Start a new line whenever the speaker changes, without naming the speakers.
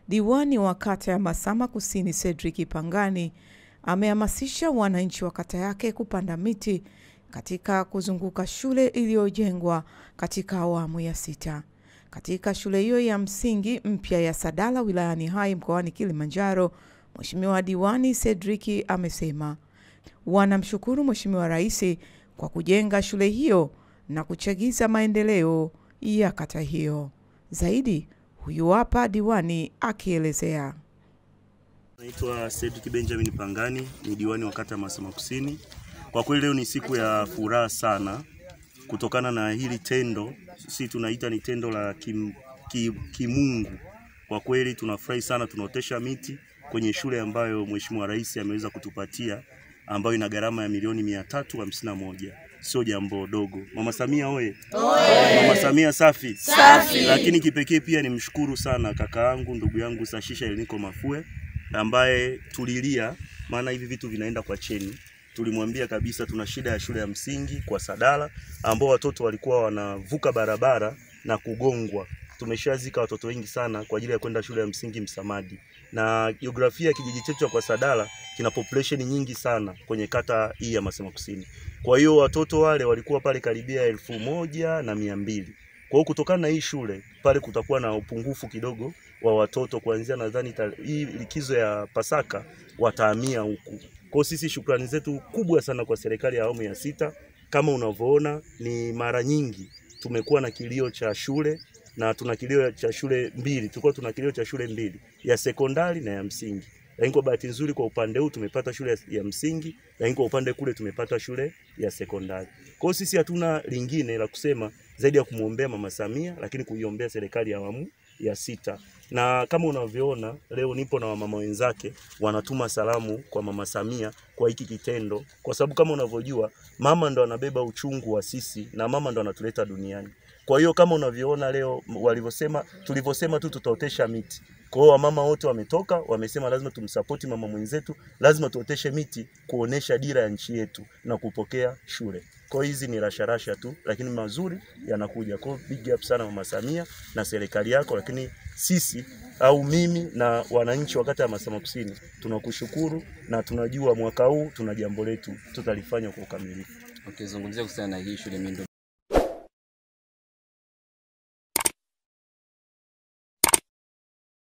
Diwani wa kata ya Masama Kusini Cedric Pangani amehamasisha wananchi wa kata yake kupanda miti katika kuzunguka shule iliyojengwa katika awamu ya 6. Katika shule hiyo ya msingi mpya ya Sadala wilayani Hai mkoani Kilimanjaro, Mheshimiwa Diwani Cedric amesema wanamshukuru Mheshimiwa Rais kwa kujenga shule hiyo na kuchagiza maendeleo ya kata hiyo. Zaidi, huyu hapa diwani akielezea.
Naitwa Cedric Benjamin Pangani, ni diwani wa kata ya Masama Kusini. Kwa kweli leo ni siku ya furaha sana kutokana na hili tendo, sisi tunaita ni tendo la kimungu. Kwa kweli tunafurahi sana, tunaotesha miti kwenye shule ambayo Mheshimiwa Rais ameweza kutupatia, ambayo ina gharama ya milioni 351. Sio jambo dogo. Mama Samia oye. Mama Samia safi.
Safi.
Lakini kipekee pia nimshukuru sana kaka yangu, ndugu yangu Sashisha Eliniko Mafue, ambaye tulilia maana hivi vitu vinaenda kwa cheni. Tulimwambia kabisa tuna shida ya shule ya msingi kwa Sadala, ambao watoto walikuwa wanavuka barabara na kugongwa. Tumeshazika watoto wengi sana kwa ajili ya kwenda shule ya msingi Msamadi. Na jiografia kijiji chetu kwa Sadala kina population nyingi sana kwenye kata hii ya Masama Kusini. Kwa hiyo watoto wale walikuwa pale karibia 1200. Kwa hiyo kutokana na hii shule pale kutakuwa na upungufu kidogo wa watoto, kuanzia nadhani hii likizo ya Pasaka watahamia huku. Kwa sisi shukrani zetu kubwa sana kwa serikali ya awamu ya 6. Kama unavyoona ni mara nyingi tumekuwa na kilio cha shule, na tuna kilio cha shule 2. Tulikuwa tuna kilio cha shule 2, ya sekondari na ya msingi. Lakini kwa bahati nzuri kwa upande huu tumepata shule ya msingi, lakini kwa upande kule tumepata shule ya sekondari. Kwa sisi hatuna lingine la kusema zaidi ya kumuombea Mama Samia, lakini kuiombea serikali ya awamu ya 6. Na kama unavyoona leo nipo na wamama wenzake wanatuma salamu kwa Mama Samia kwa hiki kitendo, kwa sababu kama unavyojua mama ndo anabeba uchungu wa sisi na mama ndo anatuleta duniani. Kwa hiyo kama unavyoona leo tulivyosema tu tutaotesha miti. Kwa hiyo mama wote wametoka, wamesema lazima tumsupport mama mwenzetu, lazima tuoteshe miti kuonesha dira ya nchi yetu na kupokea shule. Kwa hizi ni rasharasha tu, lakini mazuri yanakuja. Kwa big up sana Mama Samia na serikali yako, lakini sisi au mimi na wananchi wa kata ya Masama Kusini tunakushukuru, na tunajua mwaka huu tuna jambo letu tutalifanya kwa ukamilifu.
Okay, zungumzia kuhusiana na hii shule miundo